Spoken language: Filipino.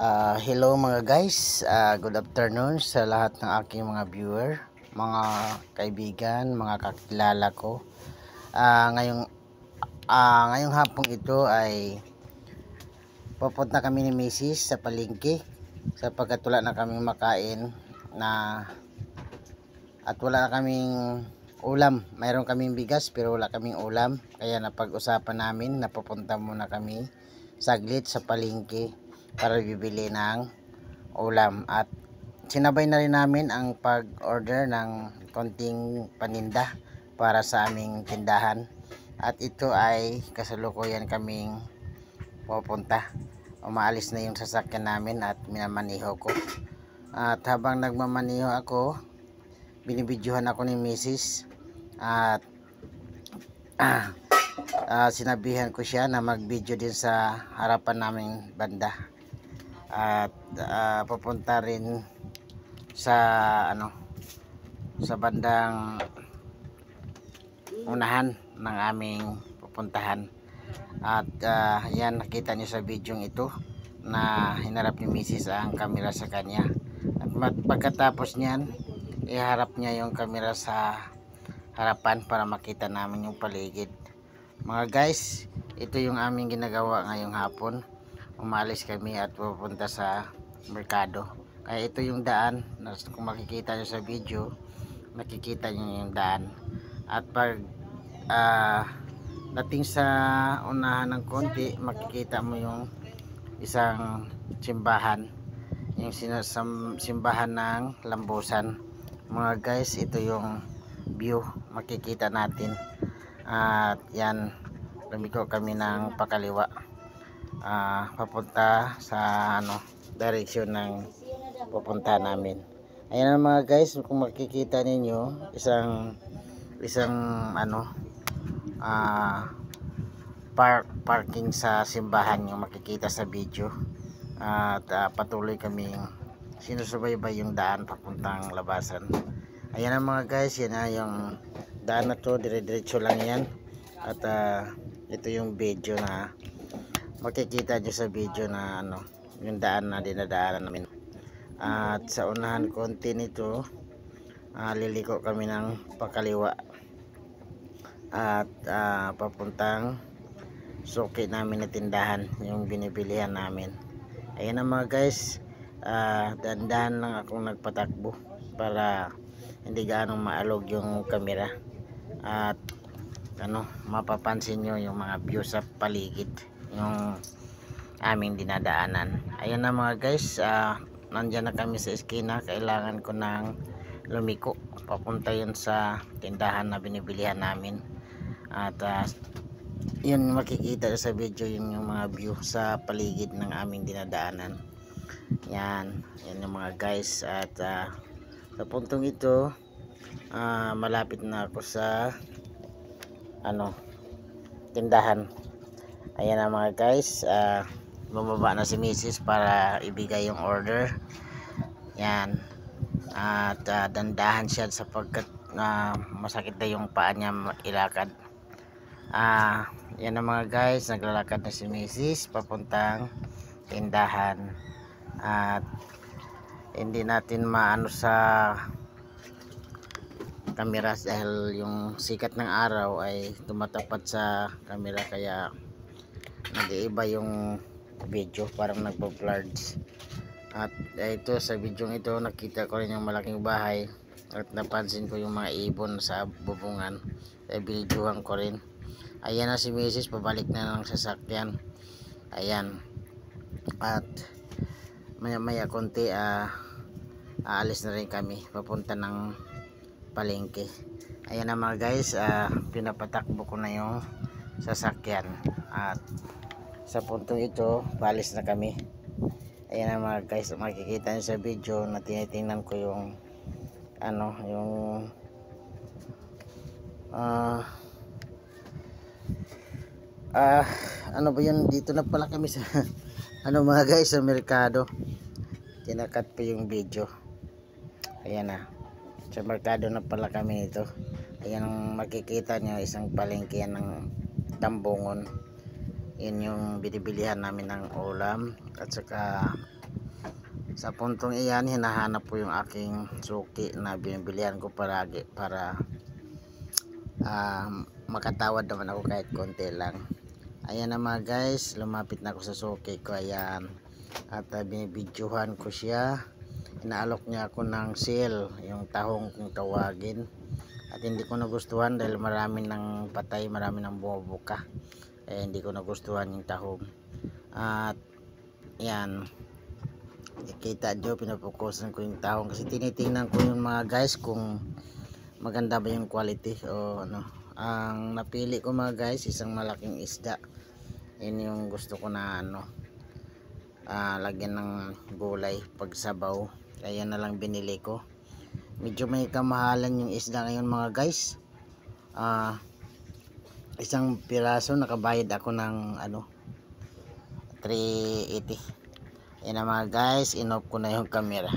Hello mga guys, good afternoon sa lahat ng aking mga viewer, mga kaibigan, mga kakilala ko. Ngayong hapong ito ay pupunta kami ni Mrs. sa palengke sapagkat wala na kaming makain at wala na kaming ulam. Mayroon kaming bigas pero wala kaming ulam, kaya napag-usapan namin na pupunta muna kami saglit sa palengke para bibili ng ulam, at sinabay na rin namin ang pag-order ng konting paninda para sa aming tindahan, at ito ay kasalukuyan kaming pupunta. Umaalis na yung sasakyan namin at minamaniho ko, at habang nagmamaniho ako binibidyohan ako ni Mrs. at sinabihan ko siya na mag-video din sa harapan naming banda, at pupunta rin sa sa bandang unahan ng aming pupuntahan. At yan, nakita niyo sa video ito na hinarap ni Mrs. ang camera sa kanya, at pagkatapos niyan iharap niya yung camera sa harapan para makita namin yung paligid. Mga guys, ito yung aming ginagawa ngayong hapon. Umalis kami at pupunta sa merkado. Kaya ito yung daan na kung makikita nyo sa video, makikita nyo yung daan. At pag dating sa unahan ng konti, makikita mo yung isang simbahan, yung simbahan ng Lambusan. Mga guys, ito yung view makikita natin. At yan, lumiko kami ng pakaliwa papunta sa direksyon ng pupunta namin. Ayan na mga guys, kung makikita ninyo isang parking sa simbahan yung makikita sa video. At patuloy kaming sinusubaybay yung daan papuntang labasan. Ayan na mga guys, yan na yung daan na to, dire-diretso lang yan. At ito yung video na makikita nyo sa video na yung daan na dinadaanan namin. At sa unahan konti nito, liliko kami ng pakaliwa at papuntang suki namin na tindahan, yung binibilihan namin. Ayan na mga guys, dandahan lang akong nagpatakbo para hindi gaanong maalog yung camera, at mapapansin nyo yung mga view sa paligid yung aming dinadaanan. Ayan na mga guys, nandyan na kami sa eskina. Kailangan ko ng lumiko papunta yun sa tindahan na binibilihan namin. At yun makikita sa video, yung mga view sa paligid ng aming dinadaanan. Yan yung mga guys. At sa puntong ito, malapit na ako sa tindahan. Ayan na mga guys, bumaba na si Mrs. para ibigay yung order. Yan, at dandahan siya sapagkat masakit na yung paa niya ilakad. Yan na mga guys, naglalakad na si Mrs. papuntang tindahan. At hindi natin maano sa camera dahil yung sikat ng araw ay tumatapat sa camera, kaya nag-iiba yung video, parang nagbo-blurred. At ito sa video ito, nakita ko rin yung malaking bahay at napansin ko yung mga ibon sa bubungan, kaya binidyohan ko rin. Ayan na si Mrs. pabalik na ng sasakyan. Ayan, at maya maya konti aalis na rin kami papunta ng palengke. Ayan na mga guys, pinapatakbo ko na yung sasakyan, at sa puntong ito balis na kami. Ayan na mga guys, makikita nyo sa video na tinitingnan ko yung ano ba yun, dito na pala kami sa mga guys, sa merkado. Tinakat pa yung video. Ayan na, sa merkado na pala kami nito. Ayan ang makikita nyo, isang palengke ng Tambungon. Yun yung binibilihan namin ng ulam, at saka Sa puntong iyan, hinahanap ko yung aking suki na binibilihan ko palagi para makatawad naman ako kahit konti lang. Ayan na mga guys, lumapit na ako sa suki ko. Ayan, at binibidyohan ko siya. Inaalok niya ako ng seal, yung tahong kung tawagin, at hindi ko nagustuhan dahil marami ng patay, marami ng bumubuka, hindi ko nagustuhan yung tahong. At yan, ikita nyo, pinapokusan ko yung tahong kasi tinitingnan ko yung mga guys kung maganda ba yung quality o ano. Ang napili ko mga guys, isang malaking isda. Yun yung gusto ko na ano, lagyan ng gulay pagsabaw, kaya na lang binili ko. Medyo may kamahalan yung isda ngayon mga guys. Isang piraso nakabayad ako ng ano, 380. Yan na mga guys, in-off ko na yung camera.